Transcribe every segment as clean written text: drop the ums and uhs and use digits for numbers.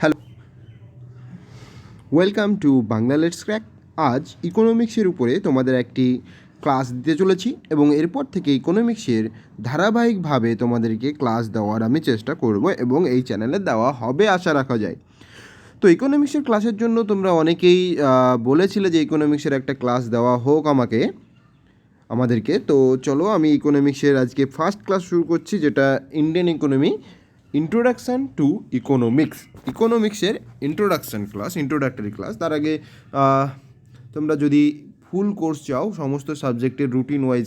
Hello, welcome to Bangla let's crack. আজ ইকোনমিক্সের উপরে তোমাদের একটি ক্লাস দিতে চলেছি এবং এরপর থেকে ইকোনমিক্সের ধারাবাহিকভাবে তোমাদেরকে ক্লাস দেওয়ার আমি চেষ্টা করব এবং এই চ্যানেলে দেওয়া হবে আশা রাখা যায়। তো ইকোনমিক্সের ক্লাসের জন্য তোমরা অনেকেই বলেছিলে যে ইকোনমিক্সের একটা ক্লাস দেওয়া হোক আমাদেরকে। তো চলো, আমি ইকোনমিক্সের আজকে ফার্স্ট ক্লাস শুরু করছি, যেটা ইন্ডিয়ান ইকোনমি ইন্ট্রোডাকশান টু ইকোনমিক্সের ইন্ট্রোডাক্টরি ক্লাস। তার আগে তোমরা যদি ফুল কোর্স চাও, সমস্ত সাবজেক্টের রুটিন ওয়াইজ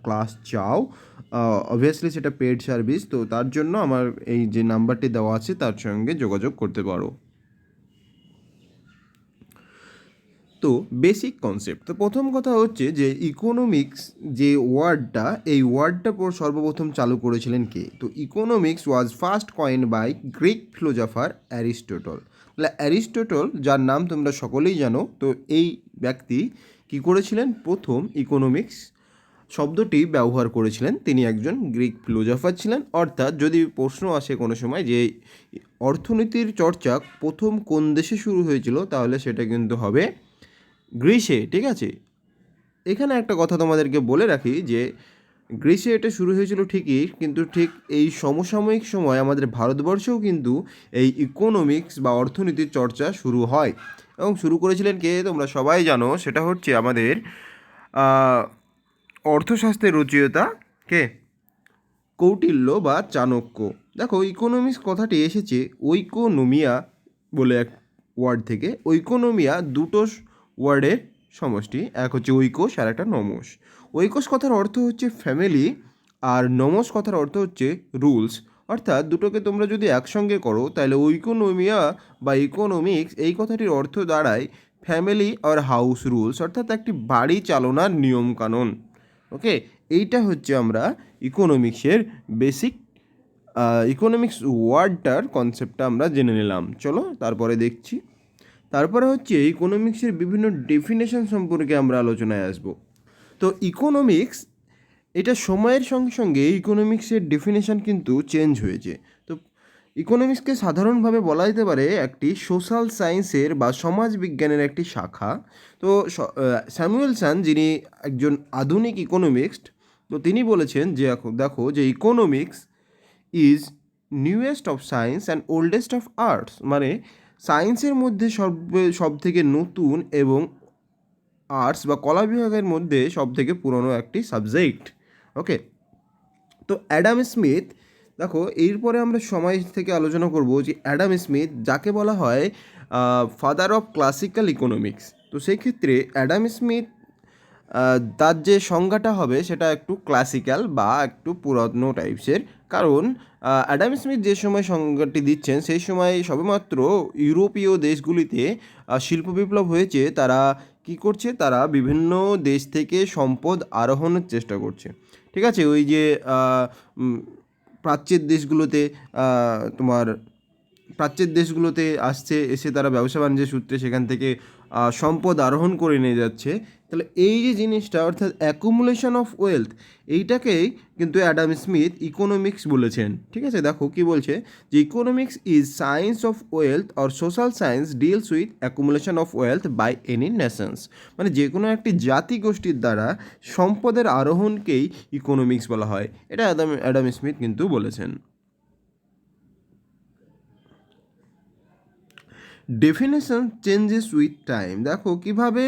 ক্লাস চাও, অবভিয়াসলি সেটা পেড সার্ভিস। তো তার জন্য আমার এই যে নাম্বারটি দেওয়া আছে তার সঙ্গে যোগাযোগ করতে পারো। তো বেসিক কনসেপ্ট, তো প্রথম কথা হচ্ছে যে ইকোনমিক্স যে ওয়ার্ডটা, এই ওয়ার্ডটা সর্বপ্রথম চালু করেছিলেন কে? তো economics was first coin by Greek philosopher Aristotle. তাহলে অ্যারিস্টটল, যার নাম তোমরা সকলেই জানো, তো এই ব্যক্তি কী করেছিলেন? প্রথম ইকোনমিক্স শব্দটি ব্যবহার করেছিলেন। তিনি একজন গ্রিক ফিলোজফার ছিলেন। অর্থাৎ যদি প্রশ্ন আসে কোনো সময় যে অর্থনীতির চর্চা প্রথম কোন দেশে শুরু হয়েছিল, তাহলে সেটা কিন্তু হবে গ্রিসে। ঠিক আছে, এখানে একটা কথা তোমাদেরকে বলে রাখি যে গ্রিসে এটা শুরু হয়েছিল ঠিকই, কিন্তু ঠিক এই সমসাময়িক সময় আমাদের ভারতবর্ষেও কিন্তু এই ইকোনমিক্স বা অর্থনীতির চর্চা শুরু হয়। এবং শুরু করেছিলেন কে? তোমরা সবাই জানো, সেটা হচ্ছে আমাদের অর্থশাস্ত্রের রচয়িতা কে? কৌটিল্য বা চাণক্য। দেখো, ইকোনমিক্স কথাটি এসেছে ঐকোনোমিয়া বলে এক ওয়ার্ড থেকে। ঐকোনোমিয়া দুটো ওয়ার্ডের সমষ্টি, এক হচ্ছে ঐকোষ আর একটা নমস। ঐকোষ কথার অর্থ হচ্ছে ফ্যামিলি, আর নমস কথার অর্থ হচ্ছে রুলস। অর্থাৎ দুটোকে তোমরা যদি একসঙ্গে করো, তাহলে ঐকোনোমিয়া বা ইকোনমিক্স এই কথাটির অর্থ দাঁড়ায় ফ্যামিলি আর হাউস রুলস, অর্থাৎ একটি বাড়ি চালনার নিয়মকানুন। ওকে, এইটা হচ্ছে আমরা ইকোনমিক্সের বেসিক ইকোনমিক্স ওয়ার্ডটার কনসেপ্টটা আমরা জেনে নিলাম। চলো তারপরে দেখছি। তারপরে হচ্ছে ইকোনমিক্সের বিভিন্ন ডেফিনেশন সম্পর্কে আমরা আলোচনায় আসব। তো ইকোনমিক্স, এটা সময়ের সঙ্গে সঙ্গে ইকোনমিক্সের ডেফিনেশন কিন্তু চেঞ্জ হয়েছে। তো ইকোনমিক্সকে সাধারণভাবে বলা যেতে পারে একটি সোশ্যাল সায়েন্সের বা সমাজ বিজ্ঞানের একটি শাখা। তো স্যামুয়েলসন, যিনি একজন আধুনিক ইকোনমিক্সট, তো তিনি বলেছেন যে দেখো যে economics is newest of science and oldest of arts. মানে সায়েন্সের মধ্যে সব থেকে নতুন এবং আর্টস বা কলা বিভাগের মধ্যে সব থেকে পুরনো একটি সাবজেক্ট। ওকে, তো অ্যাডাম স্মিথ, দেখো এরপরে আমরা সময় থেকে আলোচনা করব যে অ্যাডাম স্মিথ, যাকে বলা হয় ফাদার অফ ক্লাসিক্যাল ইকোনমিক্স। তো সেই ক্ষেত্রে অ্যাডাম স্মিথ, তার যে সংজ্ঞাটা হবে সেটা একটু ক্লাসিক্যাল বা একটু পুরানো টাইপসের। কারণ অ্যাডাম স্মিথ যে সময় সংজ্ঞাটি দিচ্ছেন, সেই সময় সবেমাত্র ইউরোপীয় দেশগুলিতে শিল্প বিপ্লব হয়েছে। তারা কি করছে? তারা বিভিন্ন দেশ থেকে সম্পদ আরোহণের চেষ্টা করছে। ঠিক আছে, ওই যে প্রাচ্যের দেশগুলোতে তোমার প্রাচ্যের দেশগুলোতে এসে তারা ব্যবসা বাণিজ্যের সূত্রে সেখান থেকে সম্পদ আরোহণ করে নিয়ে যাচ্ছে। তাহলে এই যে জিনিসটা, অর্থাৎ অ্যাকুমুলেশন অফ ওয়েলথ, এইটাকেই কিন্তু অ্যাডাম স্মিথ ইকোনমিক্স বলেছেন। ঠিক আছে, দেখো কি বলছে যে economics is science of wealth or social science deals with accumulation of wealth by any nations. মানে যে কোনো একটি জাতিগোষ্ঠীর দ্বারা সম্পদের আরোহণকেই ইকোনমিক্স বলা হয়। এটা অ্যাডাম স্মিথ কিন্তু বলেছেন। Definition changes with time. দেখো কীভাবে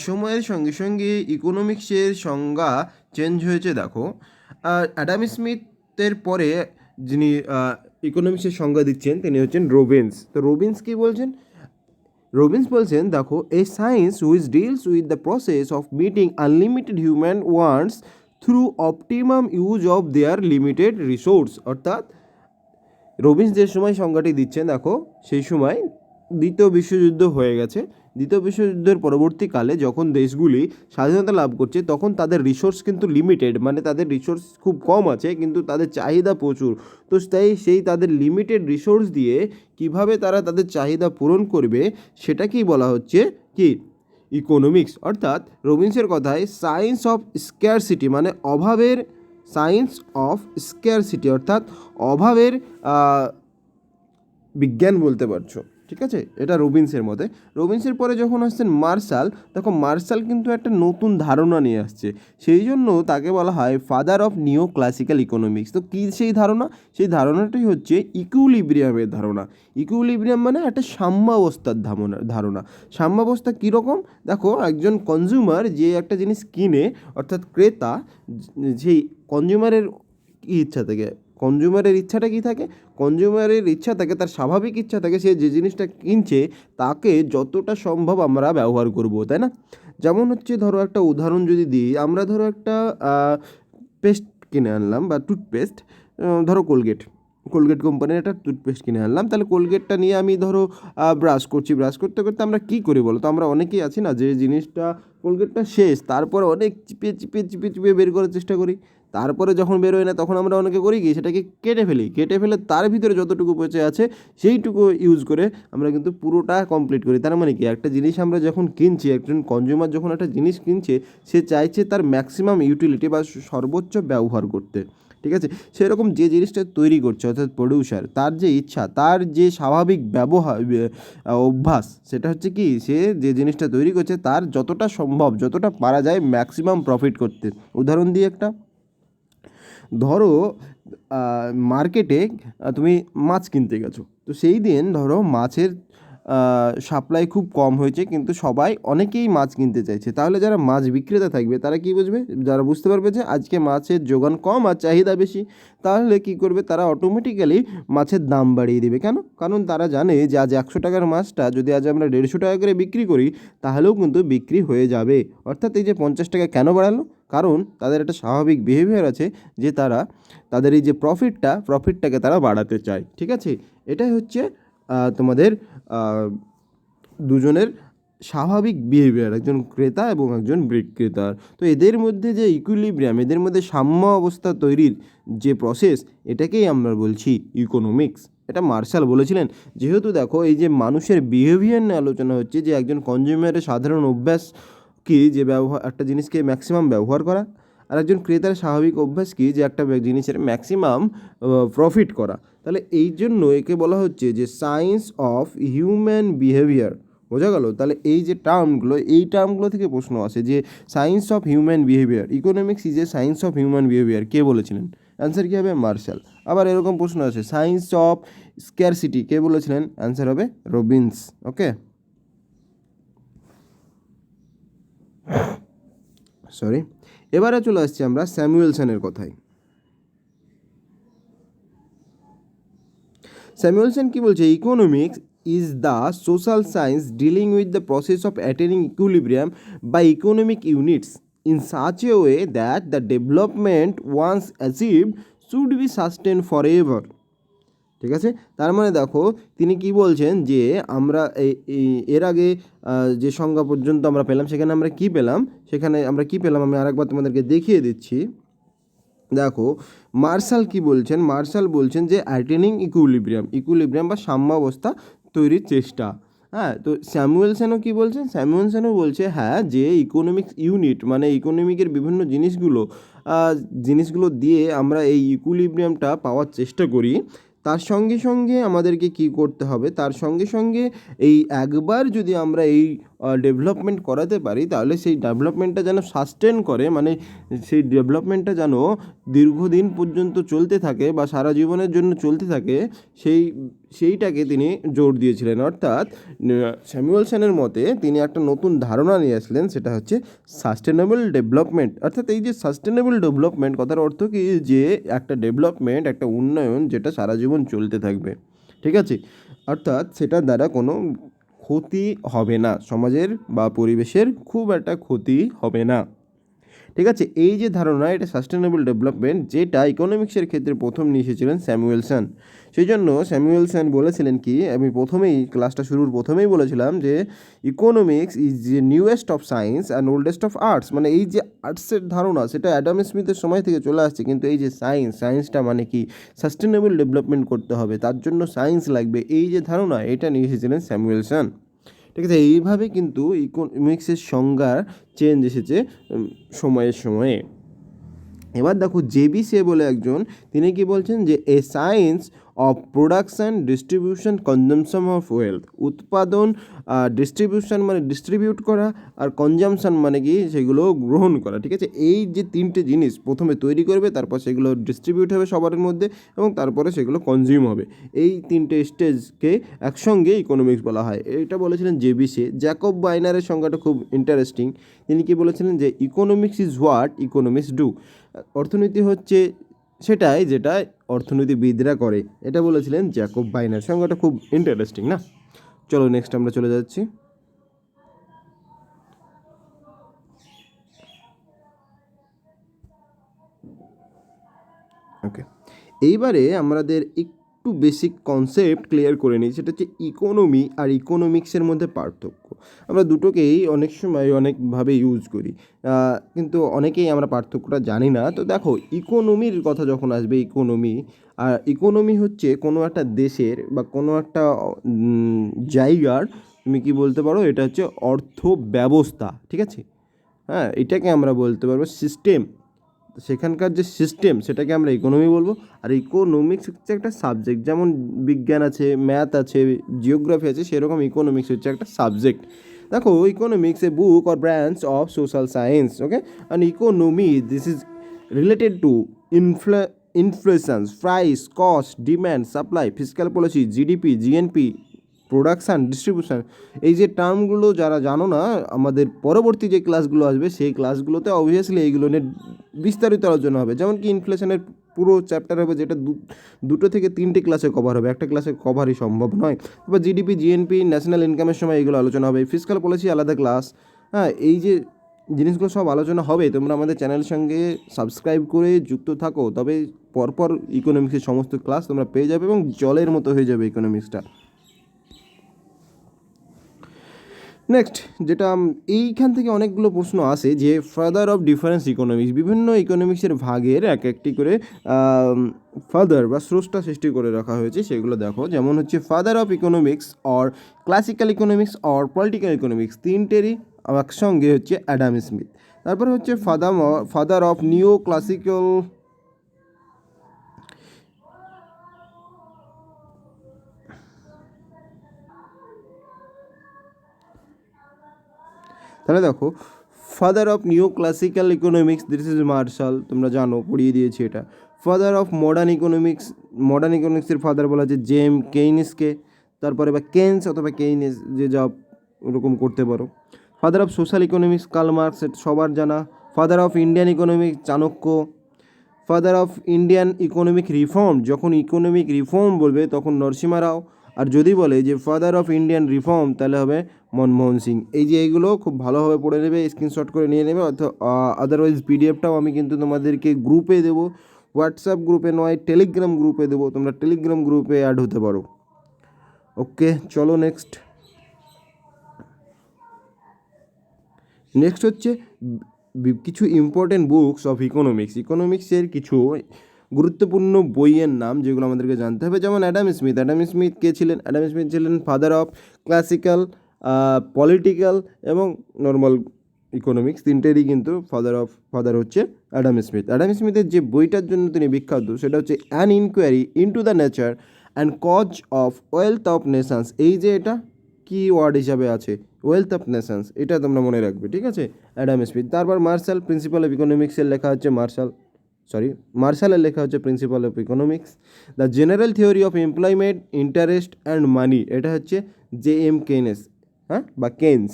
সময়ের সঙ্গে সঙ্গে ইকোনমিক্সের সংজ্ঞা চেঞ্জ হয়েছে। দেখো, অ্যাডাম স্মিথের পরে যিনি ইকোনমিক্সের সংজ্ঞা দিচ্ছেন, তিনি হচ্ছেন রবিন্স। তো রবিন্স কী বলছেন? রবিন্স বলছেন, দেখো a science which deals with the process of meeting unlimited human wants through optimum use of their limited resource. অর্থাৎ রবিন্স যে সময় সংজ্ঞাটি দিচ্ছেন, দেখো সেই সময় দ্বিতীয় বিশ্বযুদ্ধ হয়ে গেছে। দ্বিতীয় বিশ্বযুদ্ধের পরবর্তীকালে যখন দেশগুলি স্বাধীনতা লাভ করছে, তখন তাদের রিসোর্স কিন্তু লিমিটেড, মানে তাদের রিসোর্স খুব কম আছে, কিন্তু তাদের চাহিদা প্রচুর। তো সেই তাদের লিমিটেড রিসোর্স দিয়ে কিভাবে তারা তাদের চাহিদা পূরণ করবে, সেটাকেই বলা হচ্ছে কি? ইকোনমিক্স। অর্থাৎ রবিন্সের কথায় সায়েন্স অফ স্ক্যারসিটি, মানে অভাবের সায়েন্স অফ স্ক্যারসিটি, অর্থাৎ অভাবের বিজ্ঞান বলতে পারছো, ঠিক আছে? এটা রবিনসের মতে। রবিনসের পরে যখন আসছেন মার্শাল, দেখো মার্শাল কিন্তু একটা নতুন ধারণা নিয়ে আসছে, সেই জন্য তাকে বলা হয় father of neo classical economics. তো কী সেই ধারণা? সেই ধারণাটাই হচ্ছে ইকুইলিব্রিয়ামের ধারণা। ইকুইলিব্রিয়াম মানে একটা সাম্যাবস্থার ধারণা। সাম্যাবস্থা কীরকম? দেখো একজন কনজিউমার যে একটা জিনিস কিনে, অর্থাৎ ক্রেতা, সেই কনজিউমারের কী ইচ্ছা থাকে, কনজিউমারের ইচ্ছাটা কী থাকে? কনজিউমারের ইচ্ছা থাকে, তার স্বাভাবিক ইচ্ছা থাকে, সে যে জিনিসটা কিনছে তাকে যতটা সম্ভব আমরা ব্যবহার করব, তাই না? যেমন হচ্ছে ধরো একটা উদাহরণ যদি দিই, আমরা ধরো একটা পেস্ট কিনে আনলাম বা টুথপেস্ট, ধরো কোলগেট, কোলগেট কোম্পানির একটা টুথপেস্ট কিনে আনলাম। তাহলে কোলগেটটা নিয়ে আমি ধরো ব্রাশ করছি, ব্রাশ করতে করতে আমরা কী করি বলো তো? আমরা অনেকেই আছি না যে জিনিসটা কোলগেটটা শেষ, তারপর অনেক চিপে চিপে চিপে চিপে বের করার চেষ্টা করি। তারপরে যখন বেরোয় না তখন আমরা অনেকে করি কি, সেটাকে কেটে ফেলি, কেটে ফেলে তার ভিতরে যতটুকু বেঁচে আছে সেইটুকু ইউজ করে আমরা কিন্তু পুরোটা কমপ্লিট করি। তার মানে কি, একটা জিনিস আমরা যখন কিনছি, একজন কনজিউমার যখন একটা জিনিস কিনছে, সে চাইছে তার ম্যাক্সিমাম ইউটিলিটি বা সর্বোচ্চ ব্যবহার করতে, ঠিক আছে? সেরকম যে জিনিসটা তৈরি করছে অর্থাৎ প্রডিউসার, তার যে ইচ্ছা, তার যে স্বাভাবিক ব্যবহার অভ্যাস, সেটা হচ্ছে কি, সে যে জিনিসটা তৈরি করছে তার যতটা সম্ভব, যতটা পারা যায় ম্যাক্সিমাম প্রফিট করতে। উদাহরণ দিই একটা, ধরো মার্কেটে তুমি মাছ কিনতে গেছো, তো সেই দিন ধরো মাছের সাপ্লাই খুব কম হয়েছে, কিন্তু সবাই অনেকেই মাছ কিনতে চাইছে। তাহলে যারা মাছ বিক্রেতা থাকবে তারা কী বুঝবে? যারা বুঝতে পারবে যে আজকে মাছের যোগান কম আর চাহিদা বেশি, তাহলে কী করবে? তারা অটোমেটিক্যালি মাছের দাম বাড়িয়ে দেবে। কেন? কারণ তারা জানে যে আজ 100 টাকার মাছটা যদি আজ আমরা 150 টাকা করে বিক্রি করি, তাহলেও কিন্তু বিক্রি হয়ে যাবে। অর্থাৎ এই যে 50 টাকা কেন বাড়ালো? কারণ তাদের একটা স্বাভাবিক বিহেভিয়ার আছে যে তারা তাদের এই যে প্রফিটটাকে তারা বাড়াতে চায়, ঠিক আছে? এটাই হচ্ছে তোমাদের দুজনের স্বাভাবিক বিহেভিয়ার, একজন ক্রেতা এবং একজন বিক্রেতার। তো এদের মধ্যে যে ইকুইলিব্রিয়াম, এদের মধ্যে সাম্য অবস্থা তৈরির যে প্রসেস, এটাকেই আমরা বলছি ইকোনমিক্স। এটা মার্শাল বলেছিলেন। যেহেতু দেখো এই যে মানুষের বিহেভিয়ার নিয়ে আলোচনা হচ্ছে, যে একজন কনজিউমারের সাধারণ অভ্যাস কি, যে একটা জিনিসকে ম্যাক্সিমাম ব্যবহার করা, আর একজন ক্রেতার স্বাভাবিক অভ্যাস কি, যে একটা জিনিসের ম্যাক্সিমাম প্রফিট করা। তাহলে এই জন্য একে বলা হচ্ছে যে সায়েন্স অফ হিউম্যান বিহেভিয়ার। বোঝা গেল? তাহলে এই যে টার্মগুলো, এই টার্মগুলো থেকে প্রশ্ন আসে যে science of human behaviour, economics is a science of human behaviour, কে বলেছিলেন? অ্যান্সার কী হবে? মার্শাল। আবার এরকম প্রশ্ন আসে সায়েন্স অফ স্ক্যারসিটি, কে বলেছিলেন? অ্যান্সার হবে রবিনস। ওকে, সরি। এবারে চলে আসছি আমরা স্যামুয়েলসনের কথায়। স্যামুয়েলসন কি বলছে? Economics is the social science dealing with the process of attaining equilibrium by economic units in such a way that the development once achieved should be sustained forever. ঠিক আছে? তার মানে দেখো তিনি কি বলছেন, যে আমরা এর আগে যে সংজ্ঞা পর্যন্ত আমরা পেলাম, সেখানে আমরা কি পেলাম, আমি আরেকবার তোমাদেরকে দেখিয়ে দিচ্ছি। দেখো মার্শাল কি বলছেন? মার্শাল বলছেন যে অ্যাটেনিং ইকুইলিব্রিয়াম বা সাম্যাবস্থা তৈরির চেষ্টা। হ্যাঁ, তো স্যামুয়েলসনও কি বলছেন? স্যামুয়েলসনও বলছে হ্যাঁ, যে ইকোনমিক্স ইউনিট মানে ইকোনমিকের বিভিন্ন জিনিসগুলো দিয়ে আমরা এই ইকুইলিব্রিয়ামটা পাওয়ার চেষ্টা করি। তার সঙ্গে সঙ্গে আমাদেরকে কি করতে হবে? তার সঙ্গে সঙ্গে এই একবার যদি আমরা এই ডেভেলপমেন্ট করাতে পারি, তাহলে সেই ডেভেলপমেন্টটা যেন সাস্টেন করে, মানে সেই ডেভেলপমেন্টটা যেন দীর্ঘদিন পর্যন্ত চলতে থাকে বা সারা জীবনের জন্য চলতে থাকে, সেইটাকে তিনি জোর দিয়েছিলেন। অর্থাৎ স্যামুয়েলসনের মতে তিনি একটা নতুন ধারণা নিয়ে আসলেন, সেটা হচ্ছে সাস্টেনেবল ডেভেলপমেন্ট। অর্থাৎ এই যে সাস্টেনেবল ডেভেলপমেন্ট কথার অর্থ কি, যে একটা ডেভেলপমেন্ট, একটা উন্নয়ন যেটা সারা জীবন চলতে থাকবে, ঠিক আছে? অর্থাৎ সেটার দ্বারা কোনো ক্ষতি হবে না, সমাজের বা পরিবেশের খুব একটা ক্ষতি হবে না, ঠিক আছে? এই যে ধারণা, এটা সাস্টেনেবল ডেভেলপমেন্ট, যেটা ইকোনমিক্সের ক্ষেত্রে প্রথম নিয়ে এসেছিলেন স্যামুয়েলসন। সেই জন্য স্যামুয়েলসন বলেছিলেন কি, আমি ক্লাসটা শুরুর প্রথমেই বলেছিলাম যে ইকোনমিক্স ইজ যে newest of science and oldest of arts. মানে এই যে আর্টসের ধারণা, সেটা অ্যাডাম স্মিথের সময় থেকে চলে আসছে, কিন্তু এই যে সায়েন্সটা মানে কি, সাস্টেনেবল ডেভেলপমেন্ট করতে হবে, তার জন্য সায়েন্স লাগবে, এই যে ধারণা, এটা নিয়ে এসেছিলেন স্যামুয়েলসন, ঠিক আছে? এইভাবে কিন্তু ইকোনমিক্সের সংজ্ঞার চেঞ্জ এসেছে সময়ের সময়ে। এবার দেখো জেবিসে বলে একজন, তিনি কি বলছেন, যে এ science of production, distribution, consumption of wealth. উৎপাদন, ডিস্ট্রিবিউশন মানে ডিস্ট্রিবিউট করা, আর কনজামশন মানে কি সেগুলো গ্রহণ করা, ঠিক আছে। এই যে তিনটে জিনিস প্রথমে তৈরি করবে, তারপর সেগুলো ডিস্ট্রিবিউট হবে সবার মধ্যে, এবং তারপরে সেগুলো কনজিউম হবে। এই তিনটে স্টেজকে একসঙ্গে ইকোনমিক্স বলা হয়। এটা বলেছিলেন জেবিসে। জ্যাকব বাইনারের সংজ্ঞাটা খুব ইন্টারেস্টিং। তিনি কি বলেছিলেন যে economics is what economics do. অর্থনীতি হচ্ছে সেটাই যেটা অর্থনীতিবিদরা করে, এটা বলেছিলেন জ্যাকব বাইনার। সংজ্ঞাটা খুব ইন্টারেস্টিং না? চলো নেক্সট আমরা চলে যাচ্ছি। ওকে, এইবারে আমাদের একটু বেসিক কনসেপ্ট ক্লিয়ার করে নিই, সেটা হচ্ছে ইকোনমি আর ইকোনমিক্সের মধ্যে পার্থক্য। আমরা দুটোকেই অনেক সময় অনেকভাবে ইউজ করি, কিন্তু অনেকেই আমরা পার্থক্যটা জানি না। তো দেখো, ইকোনমির কথা যখন আসবে, ইকোনমি হচ্ছে কোনো একটা দেশের বা কোনো একটা জায়গার, তুমি কি বলতে পারো, এটা হচ্ছে অর্থ ব্যবস্থা, ঠিক আছে। হ্যাঁ, এটাকে আমরা বলতে পারবো সিস্টেম। সেখানকার যে সিস্টেম সেটাকে আমরা ইকোনমি বলবো। আর ইকোনমিক্স হচ্ছে একটা সাবজেক্ট, যেমন বিজ্ঞান আছে, ম্যাথ আছে, জিওগ্রাফি আছে, সেরকম ইকোনমিক্স হচ্ছে একটা সাবজেক্ট। দেখো, economics A book or branch of social science, okay. And economy this is related to inflation, price, cost, demand, supply, fiscal policy, GDP, GNP, production, distribution. এই যে টার্মগুলো যারা জানো না, আমাদের পরবর্তী যে ক্লাসগুলো আসবে সেই ক্লাসগুলোতে অবভিয়াসলি এইগুলো নিয়ে বিস্তারিত আলোচনা হবে। যেমন কি ইনফ্লেশনের পুরো চ্যাপ্টার হবে, যেটা দুটো থেকে তিনটে ক্লাসে কভার হবে, একটা ক্লাসে কভারই সম্ভব নয়। তারপর জিডিপি, জিএনপি, ন্যাশনাল ইনকামের সময় এইগুলো আলোচনা হবে। ফিসক্যাল পলিসি আলাদা ক্লাস। হ্যাঁ, এই যে জিনিসগুলো সব আলোচনা হবে। তোমরা আমাদের চ্যানেলের সঙ্গে সাবস্ক্রাইব করে যুক্ত থাকো, তবে পরপর ইকোনমিক্সের সমস্ত ক্লাস তোমরা পেয়ে যাবে এবং জলের মতো হয়ে যাবে ইকোনমিক্সটা। নেক্সট, যেটা এইখান থেকে অনেকগুলো প্রশ্ন আসে যে ফাদার অফ ডিফারেন্স ইকোনমিক্স, বিভিন্ন ইকোনমিক্সের ভাগের এক একটি করে ফাদার বা স্রষ্টা সৃষ্টি করে রাখা হয়েছে, সেগুলো দেখো। যেমন হচ্ছে father of economics or classical economics or political economics, তিনটেরই একসঙ্গে হচ্ছে অ্যাডাম স্মিথ। তারপরে হচ্ছে ফাদার অফ নিও ক্লাসিক্যাল, তাহলে দেখো, father of neo classical economics this is Marshall, তোমরা জানো, পড়িয়ে দিয়েছি এটা। ফাদার অফ মডার্ন ইকোনমিক্সের ফাদার বলা হচ্ছে কেইনেসকে। তারপরে বা কেন্স অথবা কেইনেস, যে যা ওরকম করতে পারো। Father of social economics Karl Marx, সবার জানা। Father of Indian economics Chanakya. Father of Indian economic reform, যখন ইকোনমিক রিফর্ম বলবে তখন নরসিমা রাও। আর যদি বলে যে ফাদার অফ ইন্ডিয়ান রিফর্ম, তাহলে হবে মনমোহন সিং। এই যে এইগুলো খুব ভালোভাবে পড়ে নেবে, স্ক্রিনশট করে নিয়ে নেবে। আদারওয়াইজ পিডিএফটাও আমি কিন্তু তোমাদেরকে গ্রুপে দেবো, হোয়াটসঅ্যাপ গ্রুপে নয়, টেলিগ্রাম গ্রুপে দেবো। তোমরা টেলিগ্রাম গ্রুপে অ্যাড হতে পারো। ওকে, চলো নেক্সট হচ্ছে কিছু ইম্পর্টেন্ট বুকস অফ ইকোনমিক্সের কিছু গুরুত্বপূর্ণ বইয়ের নাম, যেগুলো আমাদেরকে জানতে হবে। যেমন অ্যাডাম স্মিথ কে ছিলেন? অ্যাডাম স্মিথ ছিলেন ফাদার অফ ক্লাসিক্যাল, পলিটিক্যাল এবং নর্মাল ইকোনমিক্স, তিনটেরই কিন্তু ফাদার হচ্ছে অ্যাডাম স্মিথের যে বইটার জন্য তিনি বিখ্যাত, সেটা হচ্ছে an inquiry into the nature and cause of wealth of nations. এই যে এটা কি ওয়ার্ড হিসাবে আছে, ওয়েলথ অফ নেশনস, এটা তোমরা মনে রাখবে, ঠিক আছে, অ্যাডাম স্মিথ। তারপর মার্শাল, প্রিন্সিপাল অফ ইকোনমিক্সের লেখা হচ্ছে মার্শালের লেখা হচ্ছে principal of economics. The general theory of employment, interest and money, এটা হচ্ছে জে.এম. কেনেস, বা কেন্স।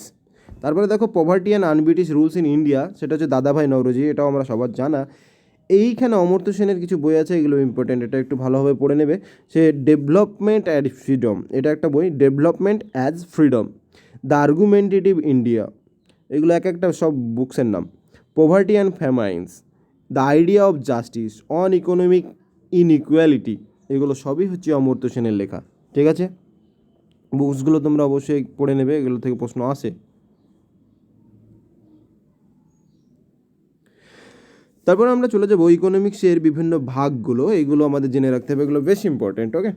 তারপরে দেখো, poverty and un-British rules in India, সেটা হচ্ছে দাদাভাই নওরোজি, এটাও আমরা সবার জানা। এইখানে অমর্ত্য সেনের কিছু বই আছে, এগুলো ইম্পর্টেন্ট, এটা একটু ভালোভাবে পড়ে নেবে। সে ডেভেলপমেন্ট অ্যাজ ফ্রিডম, এটা একটা বই, development as freedom. The argumentative India, এগুলো এক একটা সব বুকসের নাম। Poverty and famines, the idea of justice, on economic inequality, এগুলো সবই হচ্ছে অমর্ত্য সেনের লেখা, ঠিক আছে। বুকসগুলো তোমরা অবশ্যই পড়ে নেবে, এগুলো থেকে প্রশ্ন আসে। তারপরে আমরা চলে যাবো ইকোনমিক্সের বিভিন্ন ভাগগুলো, এগুলো আমাদের জেনে রাখতে হবে, এগুলো বেশ ইম্পর্টেন্ট, ওকে।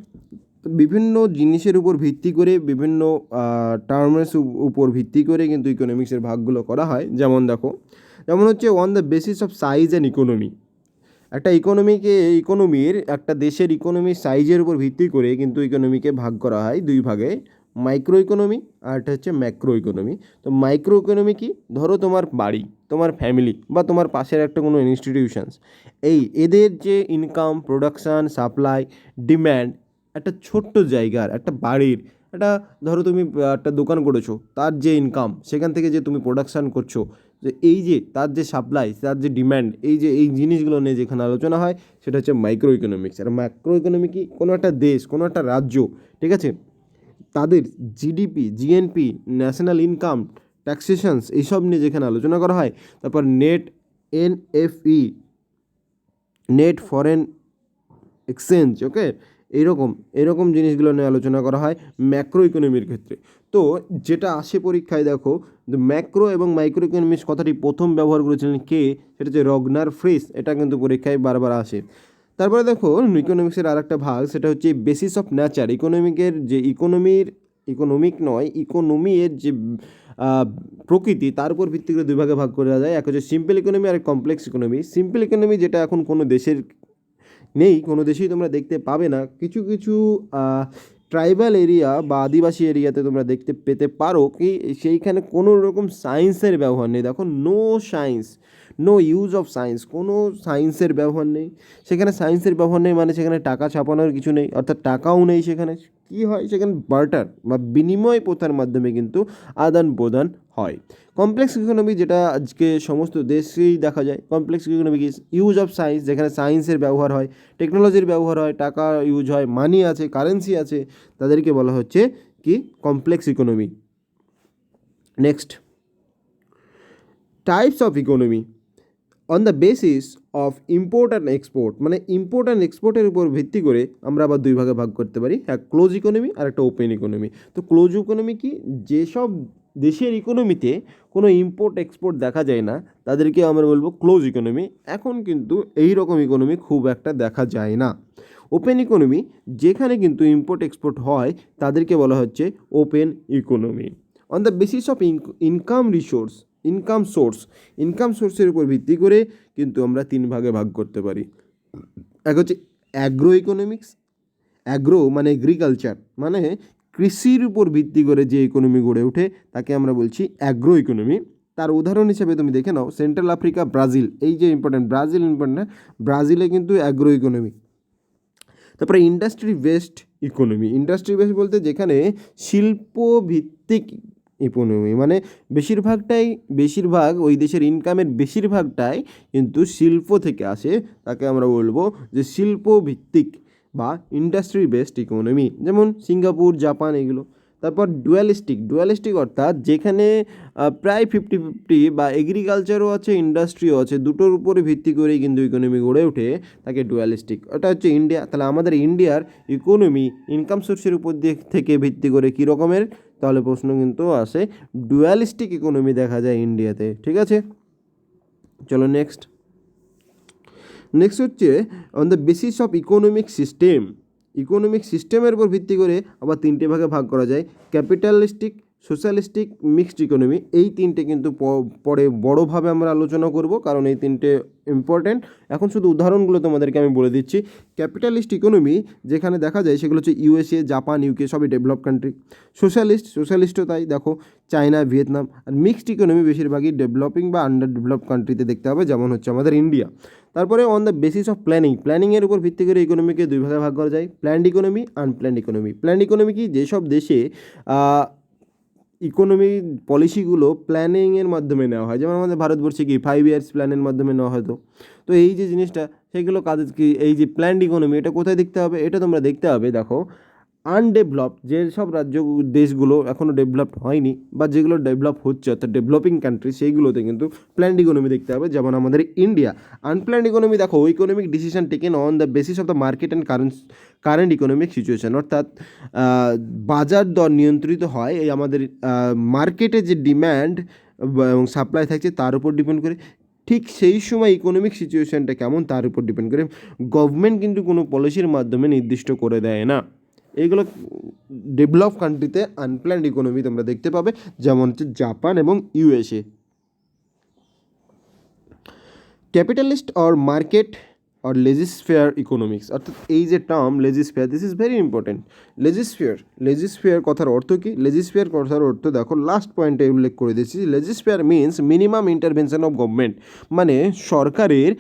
তো বিভিন্ন জিনিসের উপর ভিত্তি করে, বিভিন্ন টার্মের উপর ভিত্তি করে কিন্তু ইকোনমিক্সের ভাগগুলো করা হয়। যেমন দেখো, যেমন হচ্ছে on the basis of size and economy, একটা ইকোনমির একটা দেশের ইকোনমির সাইজের উপর ভিত্তি করে কিন্তু ইকোনমিকে ভাগ করা হয় দুই ভাগে, মাইক্রো ইকোনমি আর একটা হচ্ছে ম্যাক্রো ইকোনমি। তো মাইক্রো ইকোনমি কি, ধরো তোমার বাড়ি, তোমার ফ্যামিলি বা তোমার পাশের একটা কোনো ইনস্টিটিউশনস, এদের যে ইনকাম, প্রোডাকশান, সাপ্লাই, ডিম্যান্ড, একটা ছোট্ট জায়গার একটা বাড়ির একটা, ধরো তুমি একটা দোকান করেছো, তার যে ইনকাম, সেখান থেকে যে তুমি প্রোডাকশান করছো, যে এই যে তার যে সাপ্লাই, তার যে ডিম্যান্ড, এই জিনিসগুলো নিয়ে যেখানে আলোচনা হয় সেটা হচ্ছে মাইক্রো ইকোনমিক্স। আর ম্যাক্রো ইকোনমি কি, কোনো একটা দেশ, কোনো একটা রাজ্য, ঠিক আছে, তাদের জিডিপি, জিএনপি, ন্যাশনাল ইনকাম, ট্যাক্সেশনস, এইসব নিয়ে যেখানে আলোচনা করা হয়। তারপর নেট এনএফই, নেট ফরেন এক্সচেঞ্জ, ওকে, এরকম জিনিসগুলো নিয়ে আলোচনা করা হয় ম্যাক্রো ইকোনমির ক্ষেত্রে। তো যেটা আসে পরীক্ষায়, দেখো ম্যাক্রো এবং মাইক্রো ইকোনমিক্স কথাটি প্রথম ব্যবহার করেছিলেন কে, সেটা হচ্ছে রগনার ফ্রিস। এটা কিন্তু পরীক্ষায় বারবার আসে। তারপরে দেখো ইকোনমিক্সের আর একটা ভাগ, সেটা হচ্ছে বেসিস অফ নেচার। ইকোনমি এর যে প্রকৃতি, তার উপর ভিত্তি করে দুই ভাগে ভাগ করা যায়। এক হচ্ছে সিম্পল ইকোনমি আর কমপ্লেক্স ইকোনমি। সিম্পল ইকোনমি যেটা এখন কোনো দেশের নেই, কোনো দেশেই তোমরা দেখতে পাবে না, কিছু কিছু ট্রাইবাল এরিয়া বা আদিবাসী এরিয়াতে তোমরা দেখতে পেতে পারো কি সেইখানে কোনো রকম সায়েন্সের ব্যবহার নেই। দেখো, no science, no use of science, কোনো সায়েন্সের ব্যবহার নেই সেখানে। সায়েন্সের ব্যবহার নেই মানে সেখানে টাকা ছাপানোর কিছু নেই, অর্থাৎ টাকাও নেই সেখানে। কী হয় সেখানে, বার্টার বা বিনিময় প্রথার মাধ্যমে কিন্তু আদান প্রদান হয়। কমপ্লেক্স ইকোনমি যেটা আজকে সমস্ত দেশেই দেখা যায়। কমপ্লেক্স ইকোনমি কি, ইউজ অফ সায়েন্স, যেখানে সায়েন্সের ব্যবহার হয়, টেকনোলজির ব্যবহার হয়, টাকা ইউজ হয়, মানি আছে, কারেন্সি আছে, তাদেরকে বলা হচ্ছে কি, complex economy. Next, types of economy on the basis of import and export, মানে ইম্পোর্ট অ্যান্ড এক্সপোর্টের উপর ভিত্তি করে আমরা আবার দুই ভাগে ভাগ করতে পারি, এক ক্লোজ ইকোনমি আর একটা ওপেন ইকোনমি। তো ক্লোজ ইকোনমি কি, যেসব দেশের ইকোনমিতে কোনো ইম্পোর্ট এক্সপোর্ট দেখা যায় না তাদেরকে আমরা বলবো ক্লোজ ইকোনমি। এখন কিন্তু এই রকম ইকোনমি খুব একটা দেখা যায় না। ওপেন ইকোনমি, যেখানে কিন্তু ইম্পোর্ট এক্সপোর্ট হয়, তাদেরকে বলা হচ্ছে open economy. On the basis of income সোর্সের উপর ভিত্তি করে কিন্তু আমরা তিন ভাগে ভাগ করতে পারি। এক হচ্ছে অ্যাগ্রো ইকোনমিক্স। অ্যাগ্রো মানে এগ্রিকালচার, মানে কৃষির উপর ভিত্তি করে যে ইকোনমি গড়ে ওঠে তাকে আমরা বলছি অ্যাগ্রো ইকোনমি। তার উদাহরণ হিসেবে তুমি দেখে নাও সেন্ট্রাল আফ্রিকা, ব্রাজিল, এই যে ইম্পর্টেন্ট, ব্রাজিলে কিন্তু অ্যাগ্রো ইকোনমি। তারপরে industry based economy. Industry based বলতে যেখানে শিল্প ভিত্তিক ইকোনমি, মানে বেশিরভাগ ওই দেশের ইনকামের বেশিরভাগটাই কিন্তু শিল্প থেকে আসে, তাকে আমরা বলবো যে শিল্প ভিত্তিক বা ইন্ডাস্ট্রি বেসড ইকোনমি, যেমন সিঙ্গাপুর, জাপান, এগুলো। তারপর ডুয়ালিস্টিক অর্থাৎ যেখানে প্রায় 50-50 বা এগ্রিকালচারও আছে, ইন্ডাস্ট্রিও আছে, দুটোর উপরে ভিত্তি করেই কিন্তু ইকোনমি গড়ে ওঠে, তাকে ডুয়ালিস্টিক। ওটা হচ্ছে ইন্ডিয়া। তাহলে আমাদের ইন্ডিয়ার ইকোনমি ইনকাম সোর্সের উপর থেকে ভিত্তি করে কী রকমের, তাহলে প্রশ্ন কিন্তু আসে ডুয়ালিস্টিক ইকোনমি দেখা যায় ইন্ডিয়াতে, ঠিক আছে। চলো নেক্সট হচ্ছে on the basis of economic সিস্টেমের উপর ভিত্তি করে আবার তিনটে ভাগে ভাগ করা যায়, ক্যাপিটালিস্টিক, সোশ্যালিস্টিক, মিক্সড ইকোনমি। এই তিনটে কিন্তু পরে বড়োভাবে আমরা আলোচনা করব, কারণ এই তিনটে ইম্পর্ট্যান্ট। এখন শুধু উদাহরণগুলো তোমাদেরকে আমি বলে দিচ্ছি। ক্যাপিটালিস্ট ইকোনমি যেখানে দেখা যায় সেগুলো হচ্ছে ইউএসএ, জাপান, ইউকে, সবই ডেভেলপ কান্ট্রি। সোশ্যালিস্টও তাই, দেখো চায়না, ভিয়েতনাম। আর মিক্সড ইকোনমি বেশিরভাগই ডেভেলপিং বা আন্ডার ডেভেলপ কান্ট্রিতে দেখতে হবে, যেমন হচ্ছে আমাদের ইন্ডিয়া। তারপরে অন দ্য বেসিস অফ প্ল্যানিংয়ের উপর ভিত্তি করে ইকোনমিকে দুই ভাগে ভাগ করা যায়, planned economy, unplanned economy. Planned economy কি, যেসব দেশে ইকোনমি পলিসিগুলো প্ল্যানিংয়ের মাধ্যমে নেওয়া হয়, যেমন আমাদের ভারতবর্ষে কি 5 ইয়ার্স প্ল্যানের মাধ্যমে নেওয়া হয়তো। তো এই যে জিনিসটা, সেগুলো কাদের কি, এই যে প্ল্যান্ড ইকোনমি, এটা কোথায় দেখতে হবে, এটা তোমরা দেখতে হবে, দেখো আনডেভেলপড যেসব দেশগুলো এখনও ডেভেলপড হয়নি বা যেগুলো ডেভেলপ হচ্ছে, অর্থাৎ ডেভেলপিং কান্ট্রি, সেইগুলোতে কিন্তু প্ল্যান্ড ইকোনমি দেখতে হবে, যেমন আমাদের ইন্ডিয়া। আনপ্ল্যান্ড ইকোনমি, দেখো economic decision taken on the basis of the market and current economic situation, অর্থাৎ বাজার দর নিয়ন্ত্রিত হয় এই আমাদের মার্কেটে যে ডিম্যান্ড এবং সাপ্লাই থাকছে তার উপর ডিপেন্ড করে। ঠিক সেই সময় ইকোনমিক সিচুয়েশানটা কেমন তার উপর ডিপেন্ড করে। গভর্নমেন্ট কিন্তু কোনো পলিসির মাধ্যমে নির্দিষ্ট করে দেয় না। এইগুলো ডেভেলপ কান্ট্রিতে আনপ্ল্যান্ড ইকোনমি তোমরা দেখতে পাবে, যেমন হচ্ছে জাপান এবং USA. Capitalist or market or laissez faire economics, অর্থাৎ এই যে term laissez faire, this is very important. Laissez faire কথার অর্থ কি? লেজিসফেয়ার কথার অর্থ দেখো লাস্ট পয়েন্টে উল্লেখ করে দিয়েছি। Laissez faire means minimum intervention of government, মানে সরকারের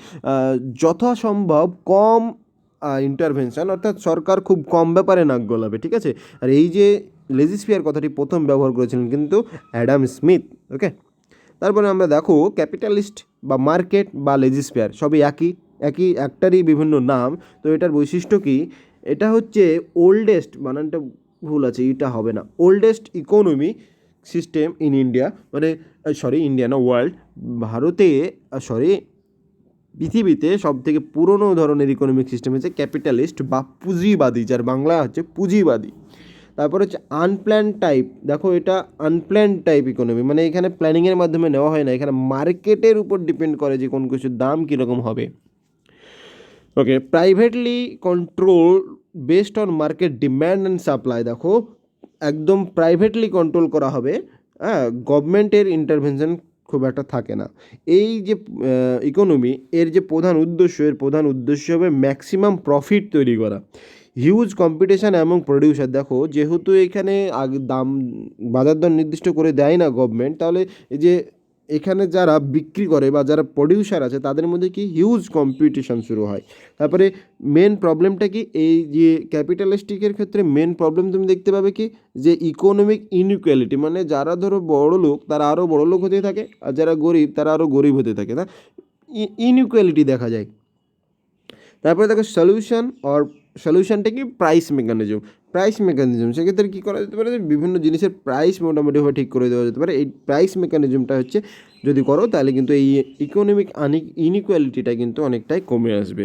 যথাসম্ভব কম ইন্টারভেনশন, অর্থাৎ সরকার খুব কম ব্যাপারে নাক গলাবে, ঠিক আছে। আর এই যে লেজিসফেয়ার কথাটি প্রথম ব্যবহার করেছিলেন কিন্তু অ্যাডাম স্মিথ, ওকে। তারপরে আমরা দেখো ক্যাপিটালিস্ট বা মার্কেট বা লেজিসফেয়ার সবই একটারই বিভিন্ন নাম। তো এটার বৈশিষ্ট্য কি? এটা হচ্ছে ওল্ডেস্ট, বানানটা ভুল আছে, এটা হবে না, oldest economy system in India, মানে ইন্ডিয়া না, ওয়ার্ল্ড, ভারতে পৃথিবীতে সব থেকে পুরনো ধরনের ইকোনমিক সিস্টেম হচ্ছে ক্যাপিটালিস্ট বা পুঁজিবাদী, যার বাংলা হচ্ছে পুঁজিবাদী। তারপর হচ্ছে আনপ্ল্যান টাইপ, দেখো এটা আনপ্ল্যান টাইপ ইকোনমি, মানে এখানে প্ল্যানিংয়ের মাধ্যমে নেওয়া হয় না, এখানে মার্কেটের উপর ডিপেন্ড করে যে কোন কিছুর দাম কীরকম হবে। Okay, privately control based on market demand and supply, দেখো একদম প্রাইভেটলি কন্ট্রোল করা হবে, হ্যাঁ, গভর্নমেন্টের ইন্টারভেনশন খুব একটা থাকে না। এই যে ইকোনমি, এর যে প্রধান উদ্দেশ্য হবে ম্যাক্সিমাম প্রফিট তৈরি করা, হিউজ কম্পিটিশান এবং প্রডিউসার। দেখো যেহেতু এখানে দাম বাজার দর নির্দিষ্ট করে দেয় না গভর্নমেন্ট, তাহলে এই যে এখানে যারা বিক্রি করে বা যারা প্রডিউসার আছে তাদের মধ্যে কি হিউজ কম্পিটিশান শুরু হয়। তারপরে মেন প্রবলেমটা কি? এই যে ক্যাপিটালিস্টিকের ক্ষেত্রে মেন প্রবলেম তুমি দেখতে পাবে কি, যে ইকোনমিক ইনইকুয়ালিটি, মানে যারা ধরো বড় লোক তারা আরও বড় লোক হতে থাকে, আর যারা গরিব তারা আরও গরিব হতে থাকে, না, ইনইকুয়ালিটি দেখা যায়। তারপরে দেখো সলিউশনটা কি? Price mechanism. সেক্ষেত্রে কী করা যেতে পারে? বিভিন্ন জিনিসের প্রাইস মোটামুটিভাবে ঠিক করে দেওয়া যেতে পারে। এই প্রাইস মেকানিজমটা হচ্ছে যদি করো তাহলে কিন্তু এই ইকোনমিক ইনইকুয়ালিটিটা কিন্তু অনেকটাই কমে আসবে।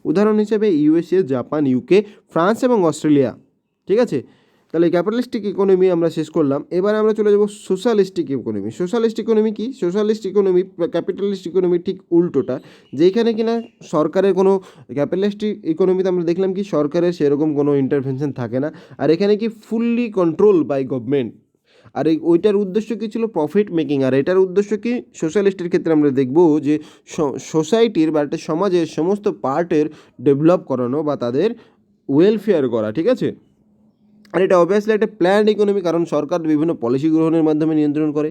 উদাহরণ হিসেবে ইউএসএ, জাপান, ইউকে, ফ্রান্স এবং অস্ট্রেলিয়া, ঠিক আছে। তাহলে ক্যাপিটালিস্টিক ইকোনমি আমরা শেষ করলাম। এবার আমরা চলে যাব সোশ্যালিস্টিক ইকোনমি কি? সোশ্যালিস্ট ইকোনমি ক্যাপিটালিস্ট ইকোনমি ঠিক উল্টোটা, যেখানে কিনা সরকারের কোনো, ক্যাপিটালিস্টিক ইকোনমিতে আমরা দেখলাম কি সরকারের সেরকম কোনো ইন্টারভেনশন থাকে না, আর এখানে কি ফুললি কন্ট্রোল বাই গভর্নমেন্ট। আর ওইটার উদ্দেশ্য কী ছিল? Profit making. আর এটার উদ্দেশ্য কি? সোশ্যালিস্টের ক্ষেত্রে আমরা দেখব যে সোসাইটির বা একটা সমাজের সমস্ত পার্টের ডেভেলপ করানো বা তাদের ওয়েলফেয়ার করা, ঠিক আছে। আর এটা অবভিয়াসলি একটা প্ল্যান্ড ইকোনমি, কারণ সরকার বিভিন্ন পলিসি গ্রহণের মাধ্যমে নিয়ন্ত্রণ করে।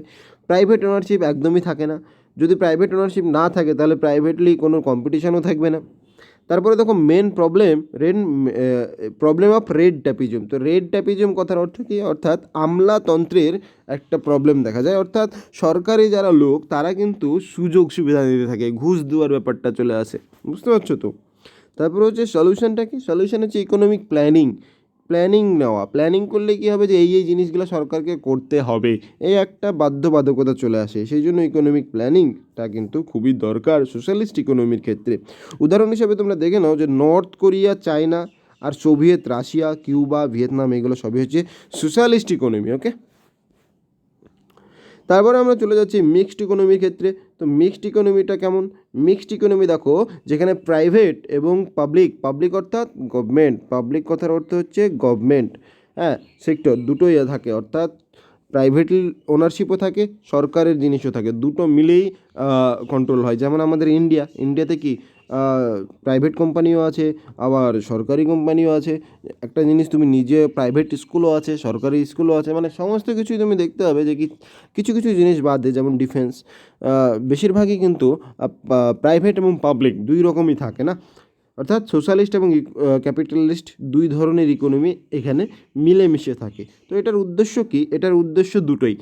প্রাইভেট ওনারশিপ একদমই থাকে না। যদি প্রাইভেট ওনারশিপ না থাকে তাহলে প্রাইভেটলি কোনো কম্পিটিশনও থাকবে না। তারপরে দেখো মেন প্রবলেম অফ রেড ট্যাপিজম। তো রেড ট্যাপিজম কথার অর্থ কী? অর্থাৎ আমলাতন্ত্রের একটা প্রবলেম দেখা যায়, অর্থাৎ সরকারি যারা লোক তারা কিন্তু সুযোগ সুবিধা দিতে থাকে, ঘুষ দেওয়ার ব্যাপারটা চলে আসে, বুঝতে পারছো তো। তারপরে হচ্ছে সলিউশনটা কি? সলিউশন হচ্ছে ইকোনমিক প্ল্যানিং নেওয়া। প্ল্যানিং করলে কী হবে? যে এই জিনিসগুলো সরকারকে করতে হবে, এই একটা বাধ্যবাধকতা চলে আসে। সেই জন্য ইকোনমিক প্ল্যানিংটা কিন্তু খুবই দরকার সোশ্যালিস্ট ইকোনমির ক্ষেত্রে। উদাহরণ হিসেবে তোমরা দেখে নাও যে নর্থ কোরিয়া, চায়না আর সোভিয়েত রাশিয়া, কিউবা, ভিয়েতনাম, এগুলো সবই হচ্ছে সোশ্যালিস্ট ইকোনমি, ওকে। তারপরে আমরা চলে যাচ্ছি মিক্সড ইকোনমির ক্ষেত্রে। তো মিক্সড ইকোনমিটা কেমন? মিক্সড ইকোনমি দেখো যেখানে প্রাইভেট এবং পাবলিক অর্থাৎ গভর্নমেন্ট, পাবলিক কথার অর্থ হচ্ছে গভর্নমেন্ট, হ্যাঁ, সেক্টর দুটোই থাকে, অর্থাৎ প্রাইভেট ওনারশিপও থাকে, সরকারের জিনিসও থাকে, দুটো মিলেই কন্ট্রোল হয়। যেমন আমাদের ইন্ডিয়াতে কি প্রাইভেট কোম্পানিও আছে, আবার সরকারি কোম্পানিও আছে। একটা জিনিস তুমি নিজে, প্রাইভেট স্কুলও আছে, সরকারি স্কুলও আছে, মানে সমস্ত কিছুই তুমি দেখতে হবে যে কিছু কিছু জিনিস বাদে, যেমন ডিফেন্স, বেশিরভাগই কিন্তু প্রাইভেট এবং পাবলিক দুই রকমই থাকে, না। অর্থাৎ সোশ্যালিস্ট এবং ক্যাপিটালিস্ট দুই ধরনের ইকোনমি এখানে মিলেমিশে থাকে। তো এটার উদ্দেশ্য কি? এটার উদ্দেশ্য দুটোই।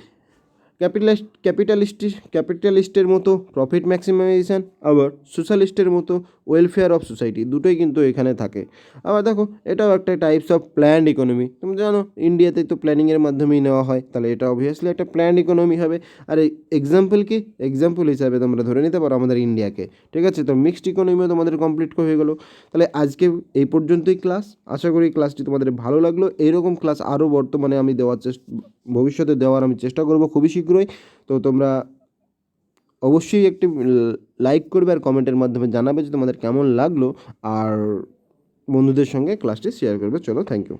ক্যাপিটালিস্টের মতো প্রফিট ম্যাক্সিমাইজেশন, আবার সোশ্যালিস্টের মতো ওয়েলফেয়ার অফ সোসাইটি, দুটোই কিন্তু এখানে থাকে। আবার দেখো এটাও একটা টাইপস অফ প্ল্যান্ড ইকোনমি। তুমি জানো ইন্ডিয়াতে তো প্ল্যানিংয়ের মাধ্যমেই নেওয়া হয়, তাহলে এটা অবভিয়াসলি একটা প্ল্যান্ড ইকোনমি হবে। আর এক্সাম্পল হিসাবে তোমরা ধরে নিতে পারো আমাদের ইন্ডিয়াকে, ঠিক আছে। তো মিক্সড ইকোনমিও তোমাদের কমপ্লিট হয়ে গেলো। তাহলে আজকে এই পর্যন্তই ক্লাস। আশা করি ক্লাসটি তোমাদের ভালো লাগলো। এইরকম ক্লাস আরও বর্তমানে আমি ভবিষ্যতে দেওয়ার আমি চেষ্টা করব খুবই শীঘ্রই। তো তোমরা অবশ্যই একটি লাইক করবে আর কমেন্টের মাধ্যমে জানাবে যে তোমাদের কেমন লাগলো, আর বন্ধুদের সঙ্গে ক্লাসটি শেয়ার করবে। চলো, থ্যাংক ইউ।